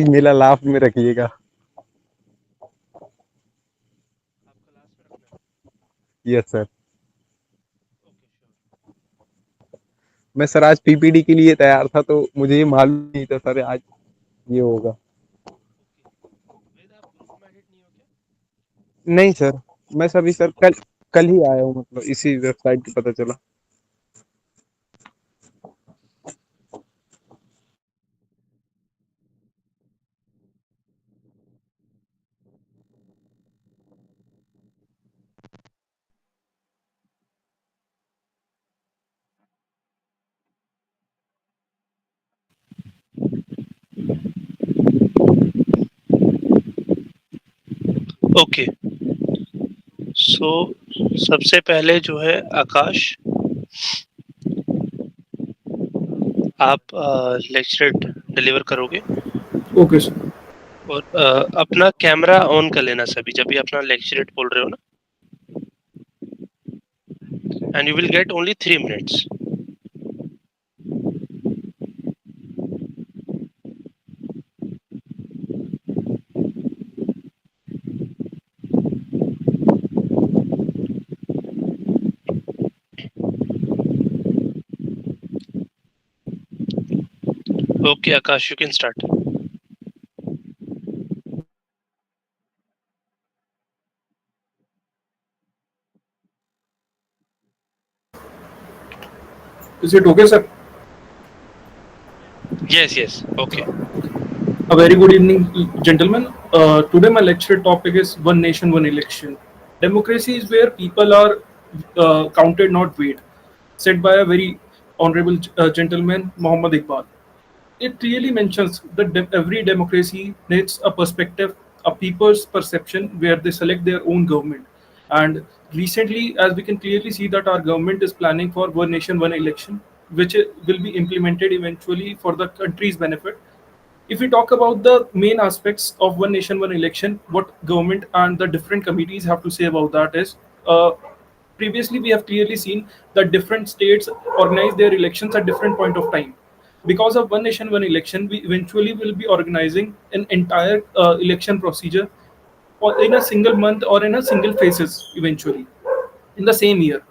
मेरा लाभ में रखिएगा। Yes sir. मैं सर आज पीपीडी के लिए तैयार था, तो मुझे ये मालूम नहीं था सर आज ये होगा। नहीं सर, मैं सभी सर कल ही आया हूँ, मतलब इसी वेबसाइट पे पता चला। ओके, सो सबसे पहले जो है आकाश, आप लेक्चरेट डिलीवर करोगे। Okay sir. और अपना कैमरा ऑन कर लेना सभी जब भी अपना लेक्चरेट बोल रहे हो ना, and you will get only 3 minutes. Okay Akash, you can start. Is it okay, sir? Yes, okay. A very good evening, gentlemen. Today my lecture topic is One Nation, One Election. Democracy is where people are counted, not weighed, said by a very honorable gentleman, Muhammad Iqbal. It really mentions that every democracy needs a perspective, a people's perception where they select their own government. And recently, as we can clearly see that our government is planning for one nation, one election, which will be implemented eventually for the country's benefit. If we talk about the main aspects of one nation, one election, what government and the different committees have to say about that is, previously we have clearly seen that different states organize their elections at different point of time. Because of one nation, one election, we eventually will be organizing an entire election procedure or in a single month or in a single phases eventually in the same year.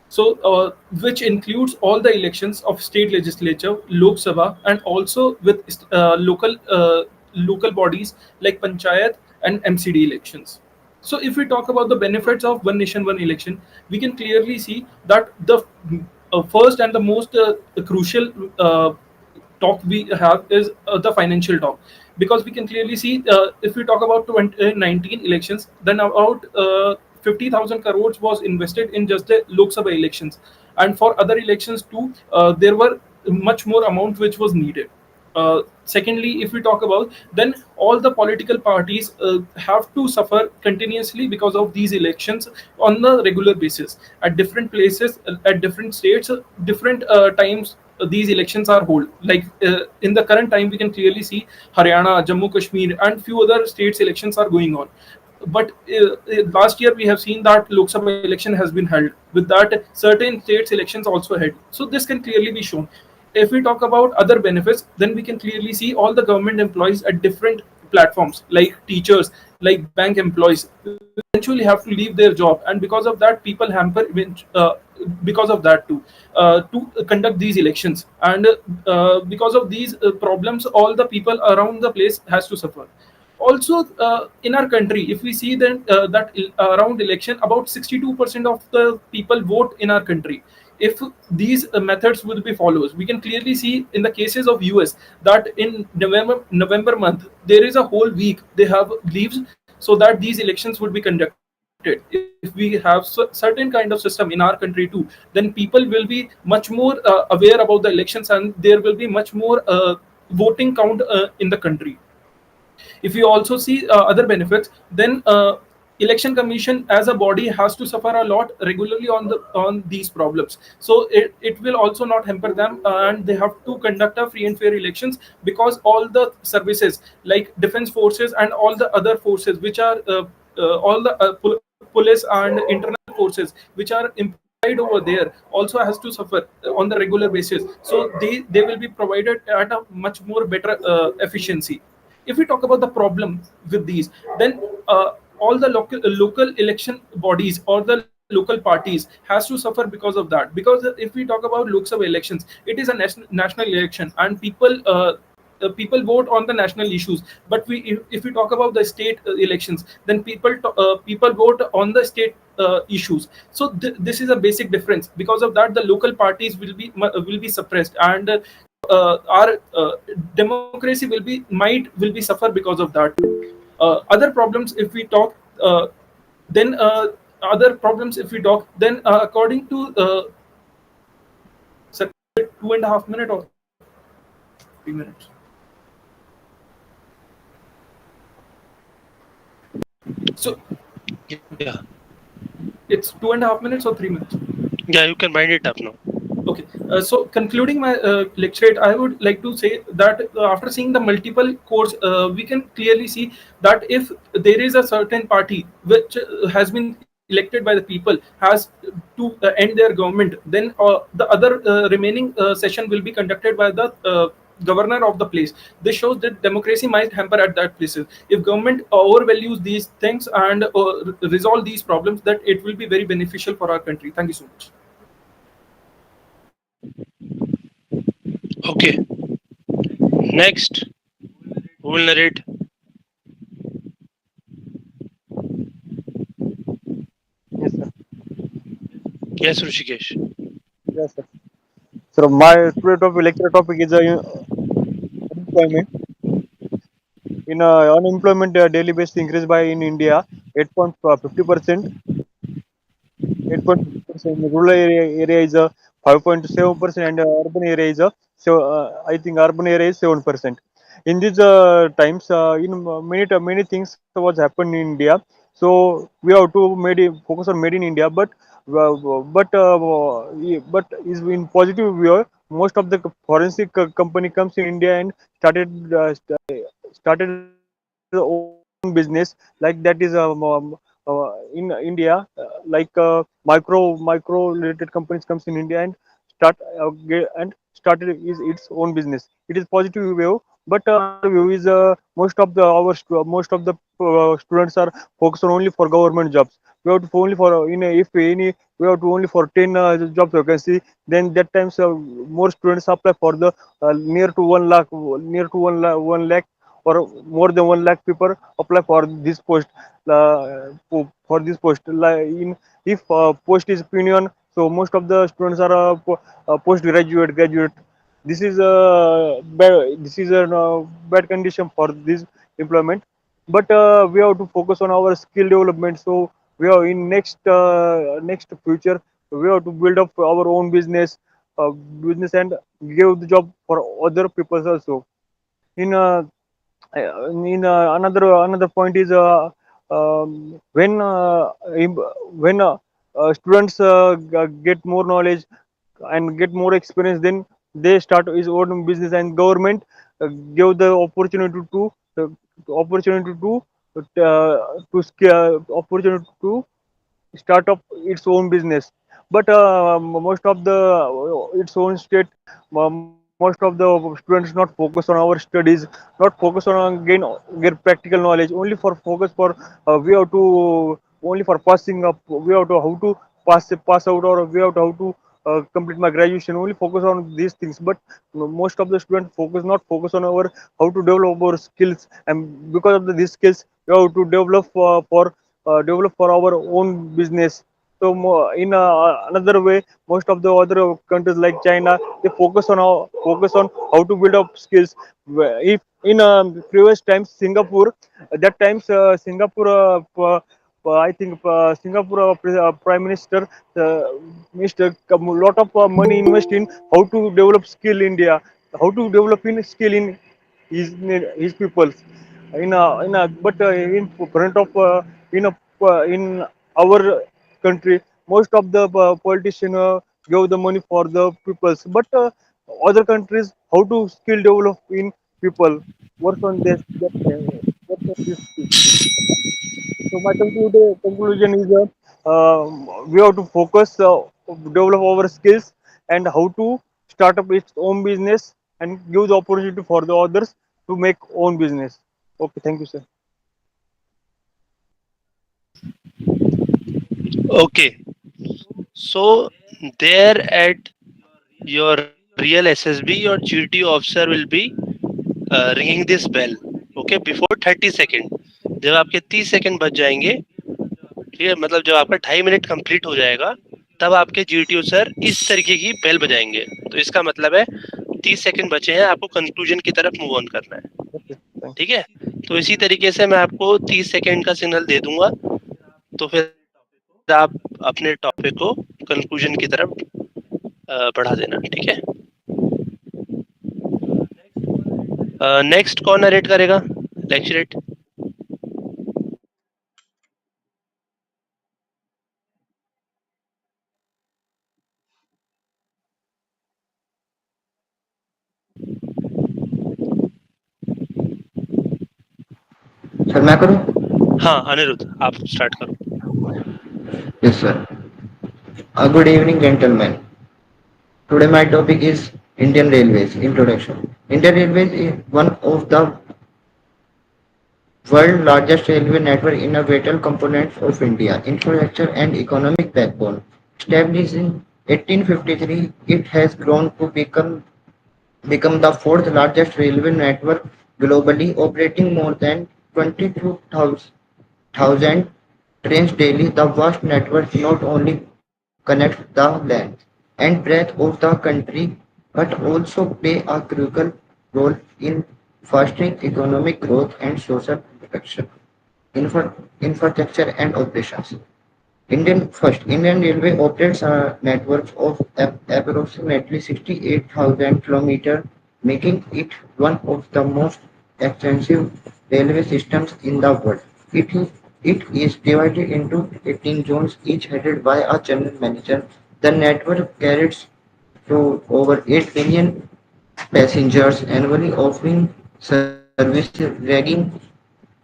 So, which includes all the elections of state legislature, Lok Sabha, and also with local bodies like Panchayat and MCD elections. So, if we talk about the benefits of one nation, one election, we can clearly see that the first and the most crucial talk we have is the financial talk, because we can clearly see if we talk about 2019 elections, then about 50,000 crores was invested in just the Lok Sabha elections, and for other elections too, there were much more amount which was needed. Secondly, if we talk about, then all the political parties have to suffer continuously because of these elections on a regular basis at different places, at different states, different times. These elections are held. Like in the current time, we can clearly see Haryana, Jammu Kashmir, and few other states elections are going on. But last year we have seen that Lok Sabha election has been held. With that, certain states elections also held. So this can clearly be shown. If we talk about other benefits, then we can clearly see all the government employees at different platforms, like teachers, like bank employees, eventually have to leave their job, and because of that, people hamper because of that too to conduct these elections, and because of these problems, all the people around the place has to suffer. Also, in our country, if we see then that around election, about 62% of the people vote in our country. If these methods will be followed, we can clearly see in the cases of US that in November month there is a whole week they have leaves so that these elections would be conducted. If we have certain kind of system in our country too, then people will be much more aware about the elections, and there will be much more voting count in the country. If you also see other benefits, then election commission as a body has to suffer a lot regularly on these problems, so it will also not hamper them, and they have to conduct a free and fair elections, because all the services like defense forces and all the other forces which are all the police and internal forces which are employed over there also has to suffer on the regular basis, so they will be provided at a much more better efficiency. If we talk about the problem with these, then all the local election bodies or the local parties has to suffer because of that. Because if we talk about Lok Sabha elections, it is a national election, and people vote on the national issues. But if we talk about the state elections, then people vote on the state issues. So this is a basic difference. Because of that, the local parties will be suppressed, and our democracy will be suffer because of that. Other problems, if we talk, then other problems, if we talk, then according to sir, 2.5 minutes or 3 minutes. So Yeah. it's 2.5 minutes or 3 minutes. Yeah, you can wind it up now. Okay. So concluding my lecturate, I would like to say that after seeing the multiple course, we can clearly see that if there is a certain party which has been elected by the people, has to end their government, then the other remaining session will be conducted by the governor of the place. This shows that democracy might hamper at that places. If government overvalues these things and resolve these problems, that it will be very beneficial for our country. Thank you so much. Okay. Next, who will narrate? Yes, sir. Yes, Rushikesh. Yes, sir. So my today topic, lecture topic is unemployment. In unemployment daily basis increased by in India 8.50%. 8.50%. Rural area is 5.7%, and urban area is so I think urban area is 7%. In these times, many things was happened in India. So we have to focus on made in India, but is in positive view. Most of the forensic company comes in India and started his own business, like that is in India, micro related companies comes in India and started its own business. It is positive view, but another view is most of the students are focused on only for government jobs. We have to only for if any we have to only for 10 job vacancy. Then that times more students apply for the near to 1 lakh or more than 1 lakh people apply for this post. For this post, if post is opinion, so most of the students are post graduate. This is a bad condition for this employment. But we have to focus on our skill development. So we are in next future, we have to build up our own business and give the job for other people also. In another point is when students get more knowledge and get more experience, then they start his own business, and government give the opportunity to start up its own business. But most of the its own state, most of the students not focus on our studies, not focus on get practical knowledge, only for focus for we have to only for passing up, we have to how to pass out, or we have to how to complete my graduation, only focus on these things. But most of the students not focus on our how to develop our skills, and because of these skills we have to develop for our own business. So in another way, most of the other countries like China, they focus on how to build up skills. If in previous times, Singapore, at that times Singapore, I think Singapore Prime Minister, Mr. Lot of money invest in how to develop skill India, how to develop in skill in his people. But in front of in our country, most of the politician give the money for the peoples. But other countries, how to skill develop in people, work on work on this thing. So my conclusion is we have to focus, develop our skills, and how to start up its own business and give the opportunity for the others to make own business. Okay, thank you, sir. Okay, so there at your real SSB, your duty officer will be ringing this bell. Okay, before 30 second. जब आपके 30 second बच जाएंगे, ठीक है, मतलब जब आपका 2.5 minute complete हो जाएगा, तब आपके जीटीओ सर इस तरीके की बेल बजाएंगे। तो इसका मतलब है 30 सेकेंड बचे हैं, आपको कंक्लूजन की तरफ मूव ऑन करना है। Okay, thank ठीक है, तो इसी तरीके से मैं आपको 30 सेकेंड का सिग्नल दे दूंगा, तो फिर आप अपने टॉपिक को कंक्लूजन की तरफ बढ़ा देना। ठीक है, नेक्स्ट कौन नरेट करेगा? लेक्चरेट। सर मैं करूं? हाँ अनिरुद्ध, आप स्टार्ट करो। Yes, sir. Good evening, gentlemen. Today my topic is Indian Railways Introduction. Indian Railways is one of the world's largest railway network in a vital component of India infrastructure and economic backbone. Established in 1853, it has grown to become the fourth largest railway network globally, operating more than 22,000 trains daily. The vast network not only connects the length and breadth of the country but also play a crucial role in fostering economic growth and social protection, infrastructure and operations. Indian Railway operates a network of approximately 68,000 kilometers, making it one of the most extensive railway systems in the world. It is divided into 18 zones, each headed by a general manager. The network carries to over 8 million passengers annually, offering service ranging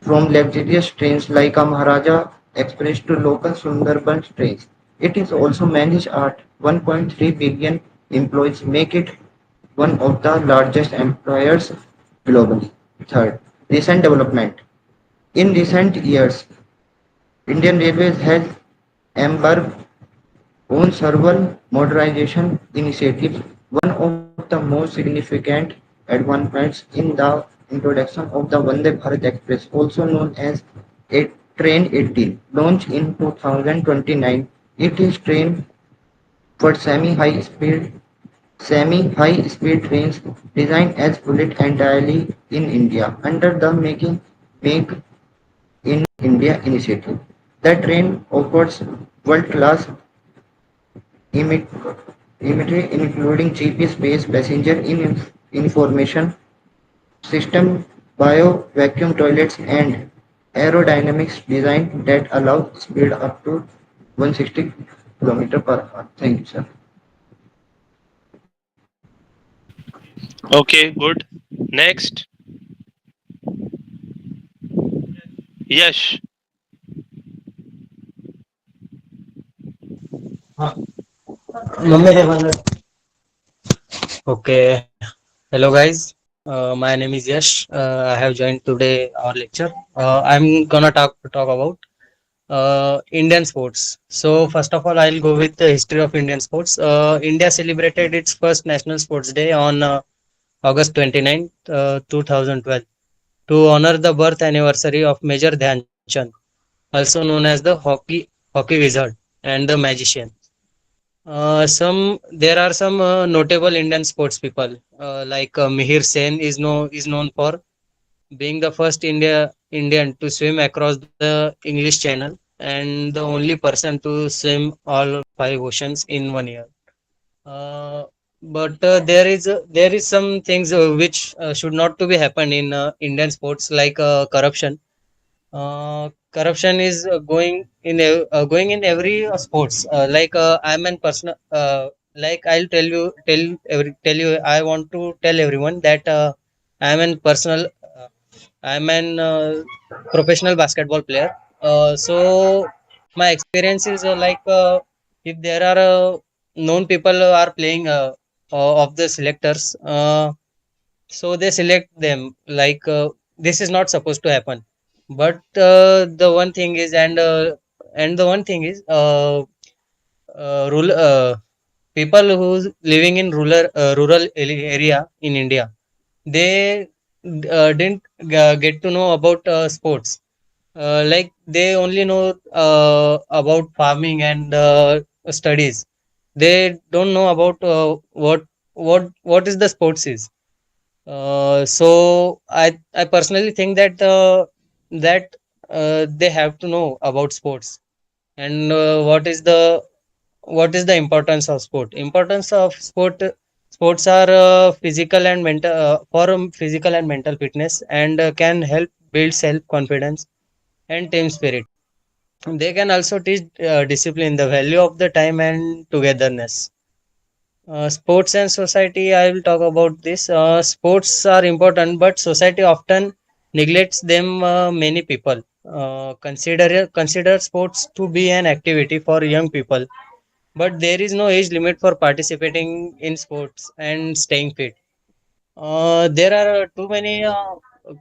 from luxurious trains like a Maharaja Express to local Sundarban trains. It is also managed at 1.3 billion employees, make it one of the largest employers globally. Third, recent development. In recent years, Indian Railways has embarked on several modernization initiatives. One of the most significant advancements in the introduction of the Vande Bharat Express, also known as a Train 18, launched in 2029. It is trained for semi-high speed trains designed as bullet entirely in India under the Make in India initiative. The train offers world-class imagery including GPS-based passenger information system, bio-vacuum toilets, and aerodynamics design that allow speed up to 160 km per hour. Thank you, sir. Okay, good. Next, Yash. Mummy रे वाला Okay. Hello, guys. My name is Yash. I have joined today our lecture. I'm gonna talk about Indian sports. So first of all, I'll go with the history of Indian sports. India celebrated its first National Sports Day on August 29th, 2012, to honor the birth anniversary of Major Dhyan Chand, also known as the hockey wizard and the magician. There are some notable Indian sports people like Mihir Sen is known for being the first Indian to swim across the English Channel and the only person to swim all five oceans in 1 year. But there is some things which should not to be happen in Indian sports like corruption. Corruption is going in every sports. I'm an person. Like I'll tell you. I want to tell everyone that I'm an personal. I'm an professional basketball player. So my experience is if there are known people who are playing of the selectors. So they select them like. this is not supposed to happen. But the one thing is, and the one thing is, rural people who's living in area in India, they didn't get to know about sports. Like they only know about farming and studies. They don't know about what is the sports is. So I personally think that they have to know about sports, and what is the importance of sport. Importance of sports are physical and mental, physical and mental fitness, and can help build self confidence and team spirit. They can also teach discipline, the value of the time and togetherness. Sports and society, I will talk about this. Sports are important, but society often neglects them. Many people consider sports to be an activity for young people, but there is no age limit for participating in sports and staying fit. There are too many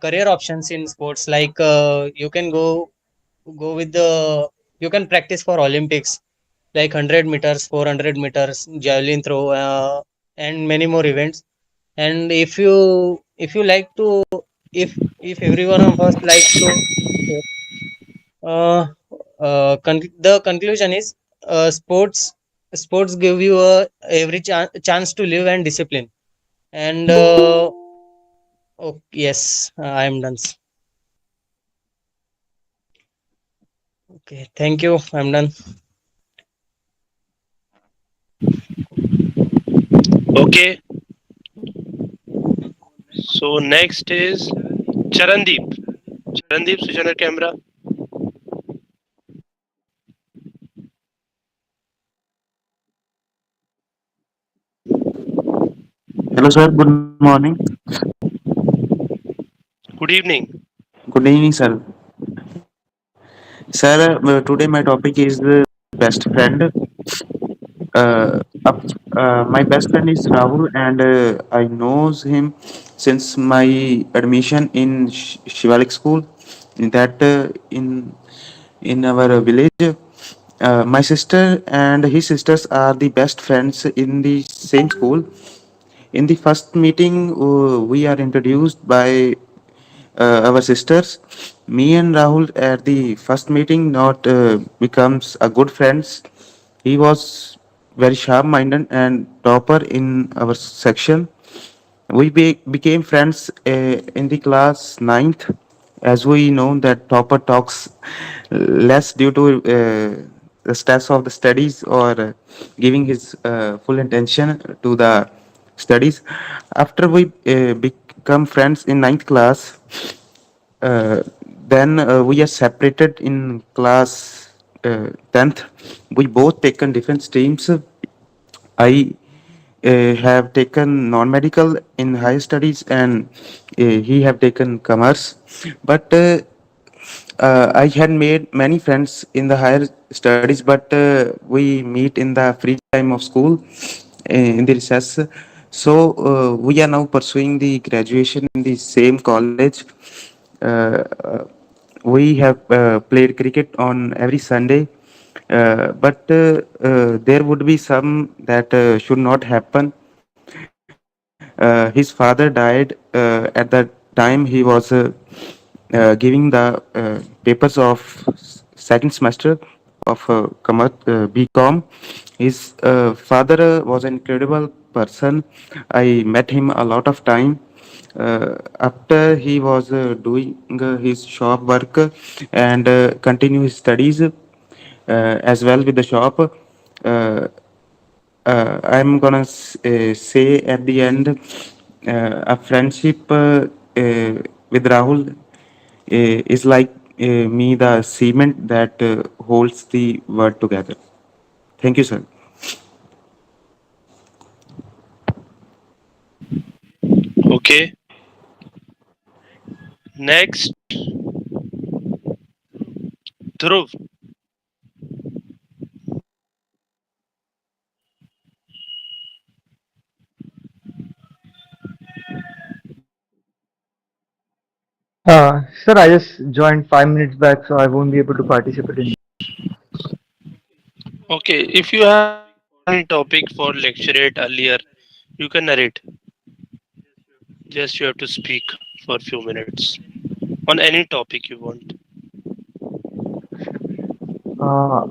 career options in sports. Like you can go with the you can practice for Olympics, like 100 meters, 400 meters, javelin throw, and many more events. And if you like to, if every one of us likes to do so, the conclusion is, sports give you a every chance to live and discipline. And oh, yes, I am done. Okay, thank you. I'm done. Okay, so next is Charandeep. Charandeep, switch on your camera. Hello, sir. Good morning. Good evening. Good evening, sir. Sir, today my topic is best friend. Up, my best friend is Rahul, and I knows him since my admission in Shivalik School. In that in our village, my sister and his sisters are the best friends in the same school. In the first meeting, we are introduced by our sisters. Me and Rahul at the first meeting not becomes a good friends. He was very sharp-minded and topper in our section. We became friends in the class ninth, as we know that topper talks less due to the stress of the studies or giving his full attention to the studies. After we become friends in ninth class, uh, then we are separated in class 10th. We both taken different streams. I have taken non-medical in higher studies, and he have taken commerce. But I had made many friends in the higher studies, but we meet in the free time of school in the recess. So we are now pursuing the graduation in the same college. Uh, we have played cricket on every Sunday, but there would be some that should not happen. His father died at the time he was giving the papers of second semester of BCom. His father was an incredible person. I met him a lot of time. After he was doing his shop work and continue his studies as well with the shop. I'm gonna say at the end, a friendship with Rahul is like me, the cement that holds the world together. Thank you, sir. Okay, next, Dhruv. Sir, I just joined 5 minutes back, so I won't be able to participate in. Okay, if you have any topic for lecturate earlier, you can narrate. Just you have to speak for a few minutes on any topic you want. Uh,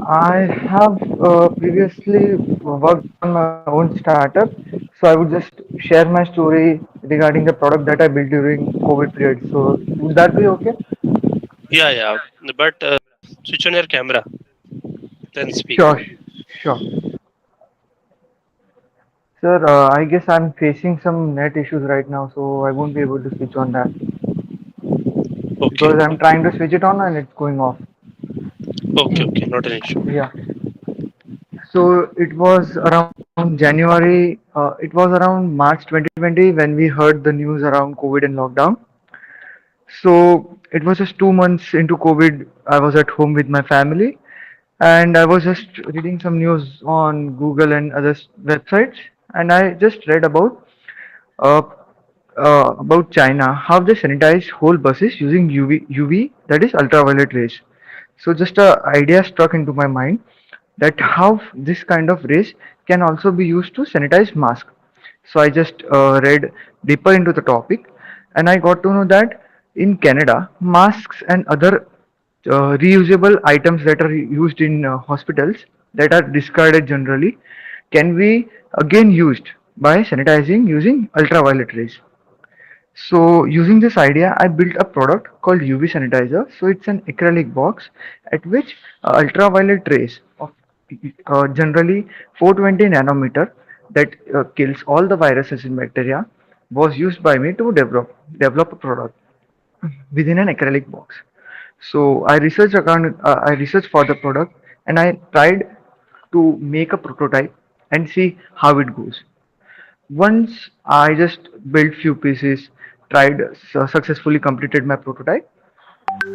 I have previously worked on my own startup, so I would just share my story regarding the product that I built during COVID period. So would that be okay? Yeah, yeah. But switch on your camera, then speak. Sure, sure. Sir, I guess I'm facing some net issues right now, so I won't be able to switch on that Okay, because I'm trying to switch it on and it's going off. okay, okay. Not an issue. Yeah. So it was around January, it was around March 2020 when we heard the news around COVID and lockdown. So it was just 2 months into COVID. I was at home with my family and I was just reading some news on Google and other websites, and I just read uh, about China, how they sanitize whole buses using UV, that is ultraviolet rays. So just a idea struck into my mind that how this kind of rays can also be used to sanitize mask. So I just read deeper into the topic, and I got to know that in Canada, masks and other reusable items that are used in hospitals that are discarded generally can be again used by sanitizing using ultraviolet rays. So using this idea, I built a product called UV sanitizer. So it's an acrylic box at which ultraviolet rays of generally 420 nanometer that kills all the viruses and bacteria was used by me to develop a product within an acrylic box. So I researched for the product and I tried to make a prototype and see how it goes. Once I just built few pieces, tried successfully completed my prototype,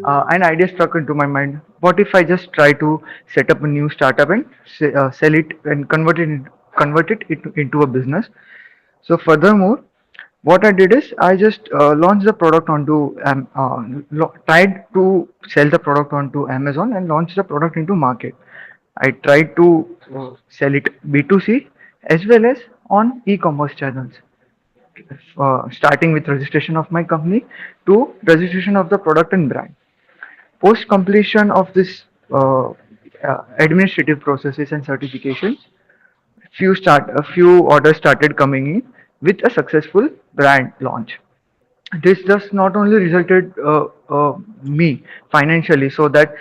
an idea struck into my mind. What if I just try to set up a new startup and sell it and convert it into a business? So furthermore, what I did is I just launched the product onto tried to sell the product onto Amazon and launch the product into market. I tried to sell it B2C as well as on e-commerce channels, starting with registration of my company to registration of the product and brand. Post completion of this administrative processes and certifications, a few orders started coming in with a successful brand launch. This just not only resulted me financially so that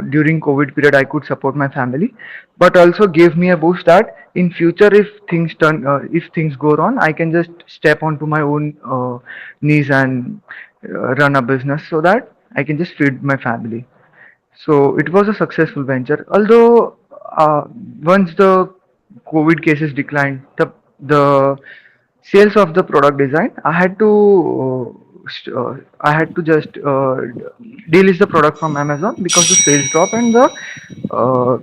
during COVID period I could support my family, but also gave me a boost that in future if things go wrong, I can just step onto my own knees and run a business so that I can just feed my family. So it was a successful venture. Although uh, once the COVID cases declined, the sales of the product design, I had to just delist the product from Amazon because uh,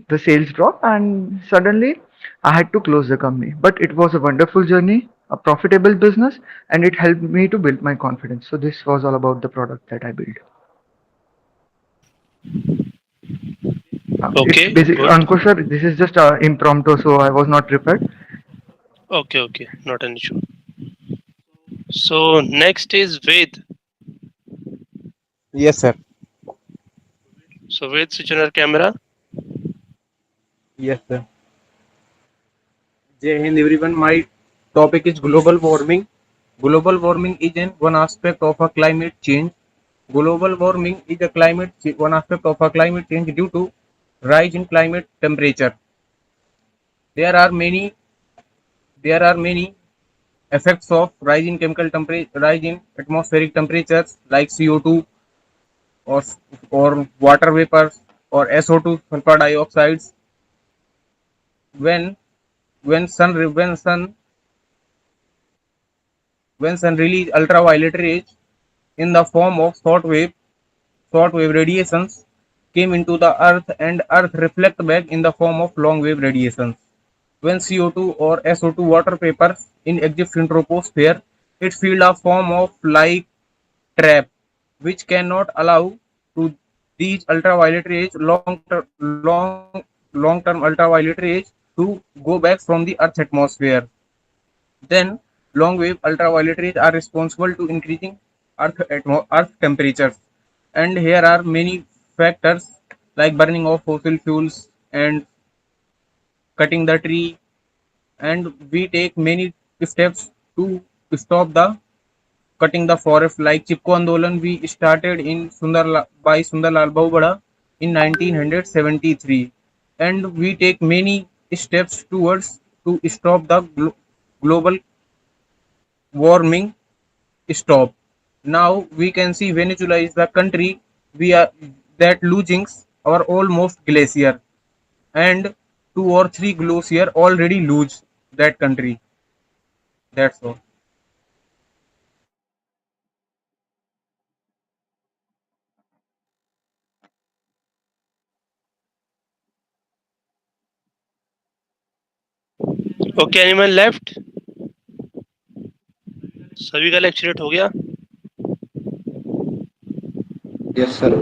the sales drop, and suddenly I had to close the company. But it was a wonderful journey, a profitable business, and it helped me to build my confidence. So this was all about the product that I built. It's Okay, basic, good. Ankush sir. This is just impromptu, so I was not prepared. Okay, okay. Not an issue. So next is Ved. Yes, sir. So Ved, switch on your camera. Yes, sir. Jai Hind, everyone. My topic is global warming. Global warming is one aspect of a climate change. Global warming is one aspect of a climate change due to rise in climate temperature. There are many there are many effects of rise in atmospheric temperatures like CO2 or water vapors or SO2 sulfur dioxides when when sun re- when sun release ultraviolet rays in the form of short wave radiations came into the earth and earth reflect back in the form of long wave radiations. When CO2 or SO2 water vapors in exist in troposphere, It field a form of light trap which cannot allow to these ultraviolet rays long term ultraviolet rays to go back from the Earth's atmosphere. Then long wave ultraviolet rays are responsible to increasing Earth temperatures. And here are many factors like burning of fossil fuels and cutting the tree, and we take many steps to stop the cutting the forest. Like Chipko Andolan we started in by Sundarlal Bahubada in 1973, and we take many steps towards to stop the global warming stop. Now we can see Venezuela is the country we are that losing our almost glacier, and 2 or 3 glacier already lose that country. That's all. Okay, animal left? सभी का lecturette हो गया? Yes, sir.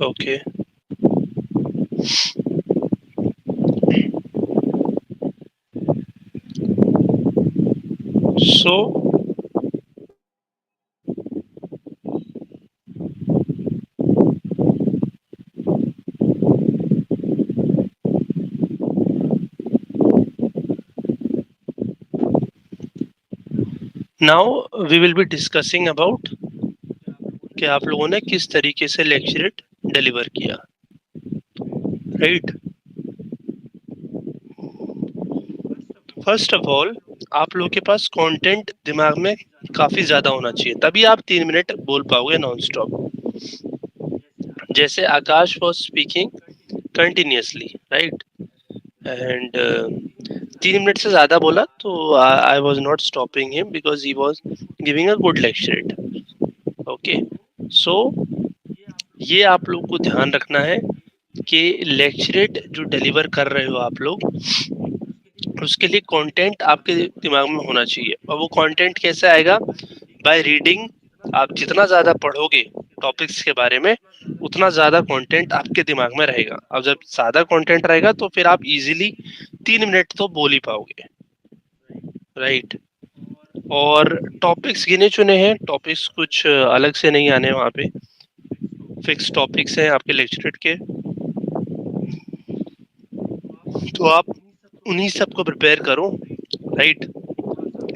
Okay, so now we will be discussing about कि आप लोगों ने किस तरीके से लेक्चरेट डिलीवर किया, राइट? फर्स्ट ऑफ ऑल आप लोगों के पास कंटेंट दिमाग में काफी ज्यादा होना चाहिए, तभी आप 3 मिनट बोल पाओगे नॉन स्टॉप। जैसे Akash was speaking continuously, right? And 3 minute से ज्यादा बोला तो I was not stopping him because he was giving a good lecturette. Okay, so ये आप लोग को ध्यान रखना है कि लेक्चरेट जो डिलीवर कर रहे हो आप लोग, उसके लिए कंटेंट आपके दिमाग में होना चाहिए। और वो कंटेंट कैसे आएगा? By reading. आप जितना ज्यादा पढ़ोगे टॉपिक्स के बारे में, उतना ज्यादा कंटेंट आपके दिमाग में रहेगा। अब जब ज्यादा कंटेंट रहेगा तो फिर आप इजीली 3 मिनट तो बोल ही पाओगे, राइट? और टॉपिक्स गिने चुने हैं, टॉपिक्स कुछ अलग से नहीं आने, वहाँ पे फिक्स टॉपिक्स हैं आपके लेक्चरेट के, तो आप उन्हीं सब को प्रिपेयर करो, राइट?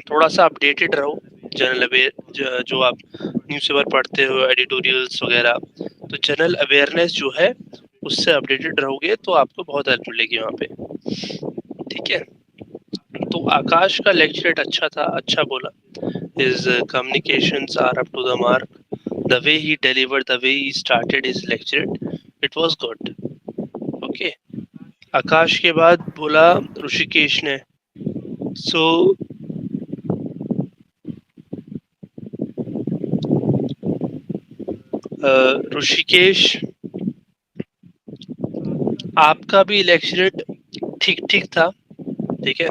थोड़ा सा अपडेटेड रहो, जनरल अवेयर जो आप न्यूज़पेपर पढ़ते हो, एडिटोरियल्स वगैरह, तो जनरल अवेयरनेस जो है उससे अपडेटेड रहोगे तो आपको बहुत हेल्प मिलेगी वहाँ पे, ठीक है? तो आकाश का लेक्चरेट अच्छा था, अच्छा बोला। His communications are up to the mark. The way he delivered, the way he started his lecture, it was good. Okay. आकाश के बाद बोला ऋषिकेश ने। So ऋषिकेश, आपका भी लेक्चरेट ठीक ठीक था, ठीक है,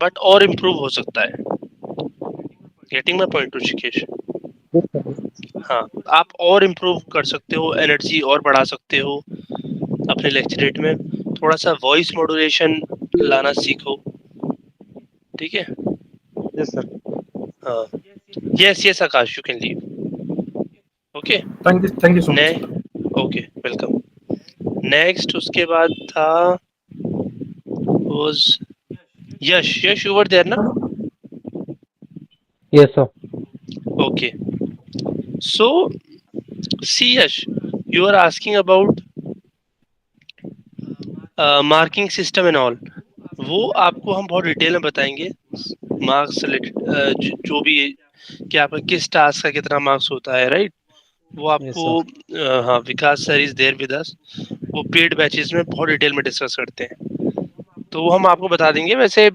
बट और इम्प्रूव हो सकता है। Getting my point Rishikesh? हाँ, आप और इम्प्रूव कर सकते हो, एनर्जी और बढ़ा सकते हो अपने लेक्चरेट में। थोड़ा सा वॉइस मॉड्यूलेशन लाना सीखो, ठीक है? Yes, sir. हाँ, yes yes Akash, you can leave. Okay, Thank you so much. Okay, welcome. Next उसके बाद था was Yash you were there ना? Yes, sir. Okay, so see Yash, you are asking about marking system and all. वो आपको हम बहुत detail में बताएंगे। मार्क्स रिलेटेड जो भी कि आपका किस टास्क का कितना मार्क्स होता है, राइट? वो आपको हाँ, Vikas sir is there with us, वो पेड बैचेस में बहुत डिटेल में डिस्कस करते हैं, तो वो हम आपको बता देंगे। वैसे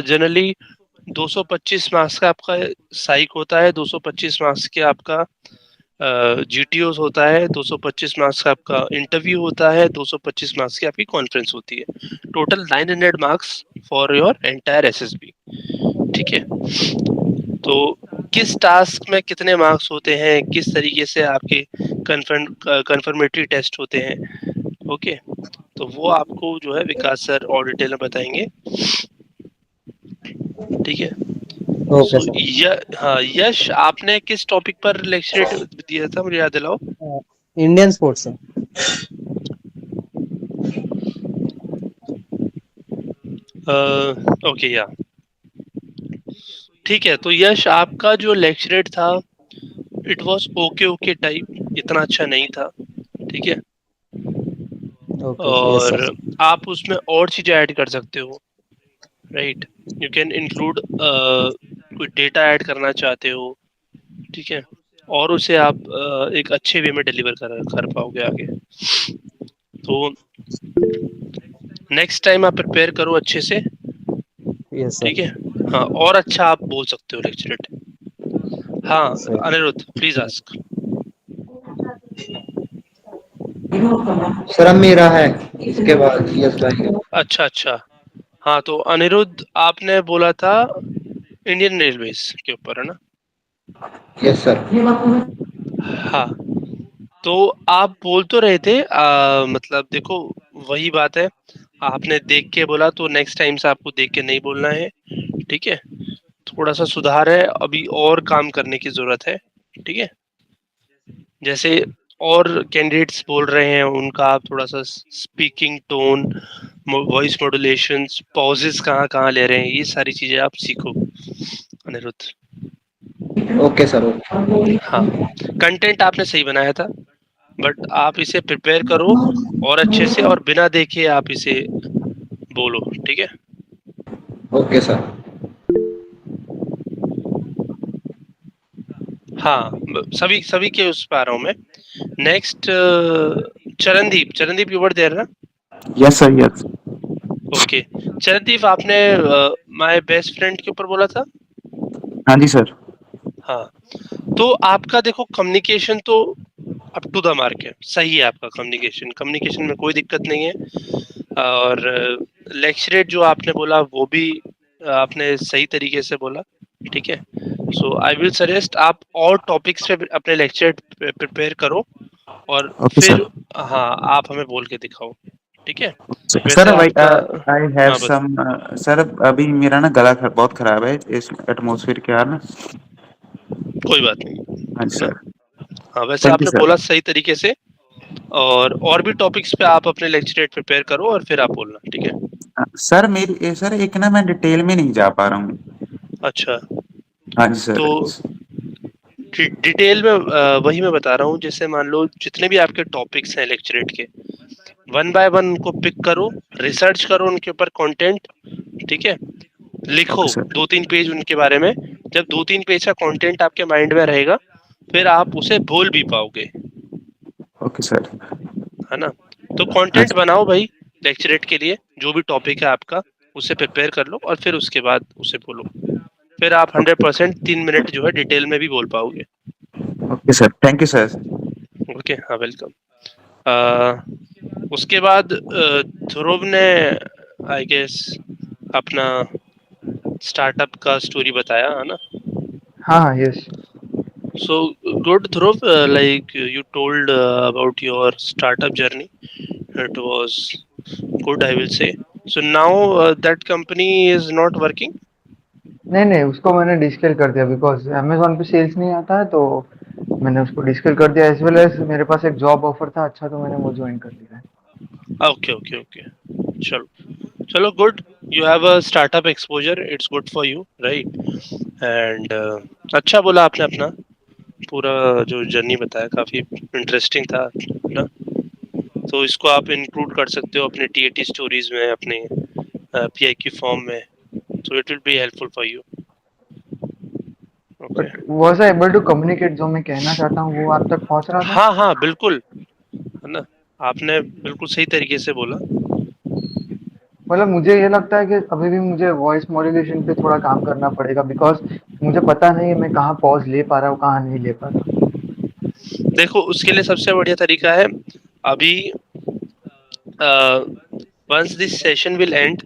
जनरली 225 मार्क्स का आपका साइक होता है, 225 मार्क्स के आपका GTOs होता है 225 मार्क्स का, आपका इंटरव्यू होता है 225 मार्क्स की आपकी कॉन्फ्रेंस होती है, total 900 marks for your entire SSB. ठीक है, तो किस टास्क में कितने मार्क्स होते हैं, किस तरीके से आपके कन्फर्मेटरी टेस्ट होते हैं, ओके, तो वो आपको जो है विकास सर और डिटेल में बताएंगे। ठीक है, ओके सो सर। हाँ यश, आपने किस टॉपिक पर लेक्चरेट दिया था, मुझे याद दिलाओ। Indian sports sir. ओके या ठीक है, तो यश आपका जो लेक्चरेट था it was okay okay type, इतना अच्छा नहीं था। ठीक है, ओके यस और सर। आप उसमें और चीजें ऐड कर सकते हो, राइट, यू कैन इंक्लूड कोई डेटा ऐड करना चाहते हो, ठीक है, और उसे आप एक अच्छे वे में डिलीवर कर पाओगे आगे। तो नेक्स्ट टाइम आप प्रिपेयर करो अच्छे से, यस ठीक सर। है, हाँ, और अच्छा आप बोल सकते हो लेक्चरेट। हाँ sir Anirudh please ask. Sir अब मेरा है, इसके बाद यस भाई। अच्छा अच्छा, हाँ तो अनिरुद्ध आपने बोला था इंडियन रेलवेज के ऊपर, है ना। Yes sir. हाँ, तो आप बोल तो रहे थे, मतलब देखो वही बात है, आपने देख के बोला तो नेक्स्ट टाइम से आपको देख के नहीं बोलना है, ठीक है, थोड़ा सा सुधार है, अभी और काम करने की जरूरत है। ठीक है, जैसे और कैंडिडेट्स बोल रहे हैं उनका आप थोड़ा सा speaking tone, voice modulation, pauses कहाँ कहाँ ले रहे हैं, ये सारी चीजें आप सीखो अनिरुद्ध। Okay sir okay. हाँ, कंटेंट आपने सही बनाया था, बट आप इसे प्रिपेयर करो और अच्छे से, और बिना देखे आप इसे बोलो, ठीक है। Okay sir. हाँ, सभी सभी के उस पर आ रहा हूँ मैं। Next Charandeep, Charandeep you were there ना। Yes sir yes. Okay, Charandeep आपने माय बेस्ट फ्रेंड के ऊपर बोला था। हाँ जी सर। हाँ, तो आपका देखो कम्युनिकेशन तो अप टू द मार्क है, सही है आपका कम्युनिकेशन, कम्युनिकेशन में कोई दिक्कत नहीं है, और लेक्चरेट जो आपने बोला वो भी आपने सही तरीके से बोला, ठीक है। सो आई विल सजेस्ट आप और टॉपिक्स पे अपने लेक्चर प्रिपेयर करो, और ओके फिर सर। हाँ आप हमें बोल के दिखाओ, ठीक है। सर वैसे भाई आपका आई हैव हाँ सम सर, अभी मेरा ना गला बहुत खराब है इस एटमॉस्फेयर के कारण। कोई बात नहीं, हाँ जी है ना। सर। हाँ, वैसे थैंक यू आपने सर। बोला सही तरीके से, और भी टॉपिक्स पे आप अपने लेक्चरेट प्रिपेयर करो और फिर आप बोलना, ठीक है। सर मेरी सर एक ना मैं डिटेल में नहीं जा पा रहा हूँ। अच्छा, हाँ जी सर। तो डिटेल में वही मैं बता रहा हूँ, जैसे मान लो जितने भी आपके टॉपिक्स हैं लेक्चरेट के, वन बाय वन उनको पिक करो, रिसर्च करो उनके ऊपर कंटेंट, ठीक है, लिखो ओके सर। 2-3 पेज उनके बारे में। जब 2-3 पेज का कंटेंट आपके माइंड में रहेगा, फिर आप उसे बोल भी पाओगे, ओके सर। है ना। तो हाँ कंटेंट जी। बनाओ भाई लेक्चरेट के लिए, जो भी टॉपिक है आपका उसे प्रिपेयर कर लो, और फिर उसके बाद उसे बोलो, फिर आप ओके 100% 3 मिनट जो है डिटेल में भी बोल पाओगे। Okay sir, thank you sir. Okay, हाँ वेलकम। उसके बाद ध्रुव ने आई गेस अपना स्टार्टअप का स्टोरी बताया, है ना। हाँ हाँ yes. So good, Dhruv. Like you told about your startup journey, it was good, I will say. So now that company is not working. नहीं नहीं, उसको मैंने डिस्केल कर दिया बिकॉज अमेजोन पे सेल्स नहीं आता है, तो मैंने उसको डिस्केल कर दिया। एज वेल एज मेरे पास एक जॉब ऑफर था अच्छा, तो मैंने वो ज्वाइन कर लिया है। Okay, okay, okay. चलो, चलो good. You have a startup exposure. It's good for you, right? And अच्छा बोला आपने, अपना पूरा जो जर्नी बताया काफी इंटरेस्टिंग था ना। तो इसको आप इंक्लूड कर सकते हो अपने टीएटी स्टोरीज में, अपने पीआईक्यू फॉर्म में, so it will be helpful for you. Okay. But was I able to communicate? जो मैं कहना चाहता हूँ वो आप तक पहुंच रहा था? हाँ हाँ बिल्कुल, है ना, आपने बिल्कुल सही तरीके से बोला। मतलब मुझे ये लगता है कि अभी भी मुझे वॉइस मॉड्यूलेशन पे थोड़ा काम करना पड़ेगा, बिकॉज मुझे पता नहीं है मैं कहाँ पॉज ले पा रहा हूँ, कहाँ नहीं ले पा रहा। देखो उसके लिए सबसे बढ़िया तरीका है अभी once this session will end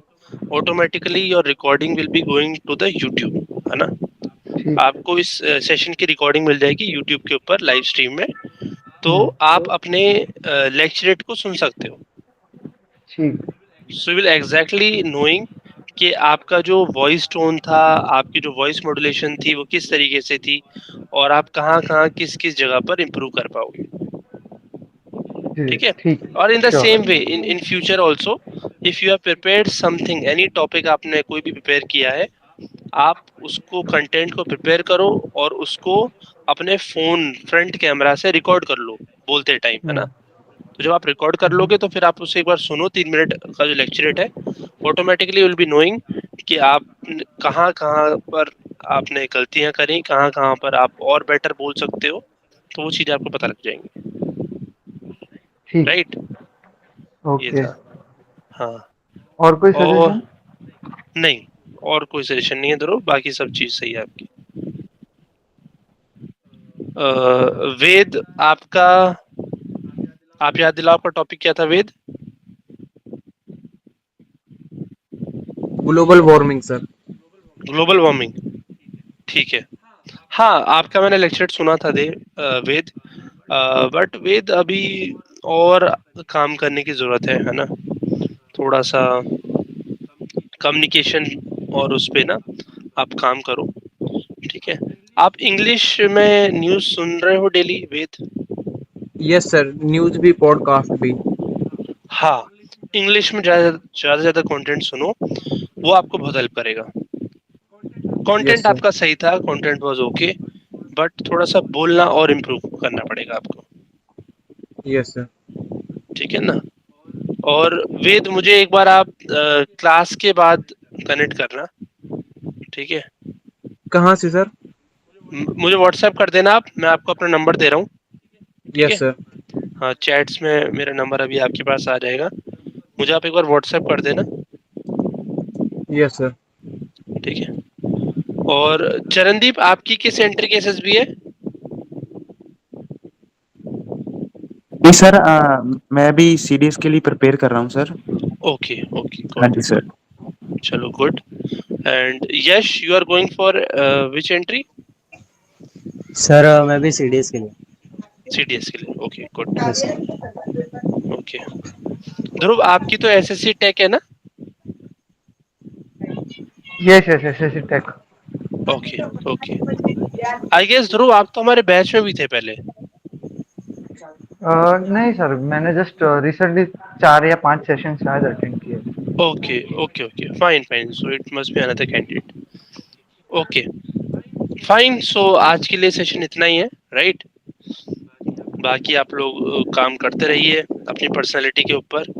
automatically your recording will be going to the YouTube है ना। ठीक आपको इस सेशन की रिकॉर्डिंग मिल जाएगी YouTube के ऊपर लाइव स्ट्रीम में, तो आप अपने लेक्चरेट को सुन सकते हो। ठीक सो विल एग्जैक्टली नोइंग कि आपका जो वॉइस टोन था, आपकी जो वॉइस मॉड्यूलेशन थी वो किस तरीके से थी, और आप कहाँ कहाँ किस किस जगह पर इम्प्रूव कर पाओगे। जी ठीक है। ठीक और in the sure same way in future also if you have prepared something, any topic आपने कोई भी प्रिपेयर किया है, आप उसको कंटेंट को प्रिपेयर करो और उसको अपने फोन फ्रंट कैमरा से रिकॉर्ड कर लो बोलते टाइम, है ना। तो जब आप रिकॉर्ड कर लोगे तो फिर आप उसे एक बार सुनो, 3 मिनट का जो लेक्चरेट है, ऑटोमेटिकली विल बी नोइंग कि आप कहाँ कहाँ पर आपने गलतियां करी, कहाँ कहाँ पर आप और बेटर बोल सकते हो, तो वो चीजें आपको पता लग जाएंगी। ठीक राइट, ये ओके। था। हाँ, और कोई और सजेशन? नहीं, और कोई सजेशन नहीं है ध्रुव, बाकी सब चीज सही है आपकी। वेद आपका, आप याद दिलाओ आपका टॉपिक क्या था Ved? Global warming sir. Global warming, ठीक है। हाँ, आपका मैंने लेक्चर सुना था वेद, बट वेद अभी और काम करने की जरूरत है ना, थोड़ा सा कम्युनिकेशन और उस पे ना आप काम करो। ठीक है। आप इंग्लिश में न्यूज़ सुन रहे हो डेली वेद? यस सर, न्यूज भी पॉडकास्ट भी। हाँ, इंग्लिश में ज्यादा कंटेंट सुनो, वो आपको बहुत हेल्प करेगा। Content yes sir. आपका सही था, कंटेंट वाज ओके, बट थोड़ा सा बोलना और इम्प्रूव करना पड़ेगा आपको। Yes sir. ठीक है ना। और वेद मुझे एक बार आप क्लास के बाद कनेक्ट करना, ठीक है। कहाँ से सर? मुझे व्हाट्सएप कर देना आप, मैं आपको अपना नंबर दे रहा हूँ। ठीक है। Yes sir. हाँ, चैट्स में मेरा नंबर अभी आपके पास आ जाएगा, मुझे आप एक बार व्हाट्सएप कर देना। Yes sir. ठीक है। और चरणदीप आपकी किस एंट्री की एसएसबी है? जी सर, मैं भी सीडीएस के लिए प्रिपेयर कर रहा हूँ सर। ओके ओके, हाँ गॉट जी इट। सर। चलो good. And Yash you are going for which entry? Sir मैं भी सीडीएस के लिए। सीडीएस के लिए, okay good. Yes sir. Okay, Dhruv आपकी तो एसएससी टेक है ना? Yes yes SSC tech. Okay okay, I guess Dhruv आप तो हमारे बैच में भी थे पहले। नहीं सर, मैंने जस्ट रिसेंटली 4 या 5 सेशन शायद अटेंड किए। Okay okay okay, fine fine, so it must be another candidate. Okay fine, so आज के लिए सेशन इतना ही है, राइट। बाकी आप लोग काम करते रहिए अपनी पर्सनालिटी के ऊपर,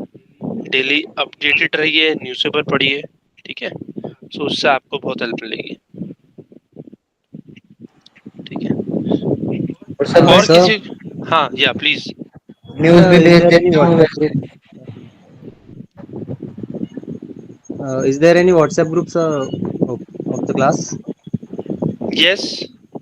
डेली अपडेटेड रहिए, न्यूज़पेपर पढ़िए, ठीक है। सो उससे आपको बहुत हेल्प मिलेगी। ठीक है। और सर मैं और सर किसी, हाँ या प्लीज। न्यूज भी इज भेज देयर एनी देता हूँ व्हाट्सएप वैसे। Group? Is there any WhatsApp groups of the class? Yes,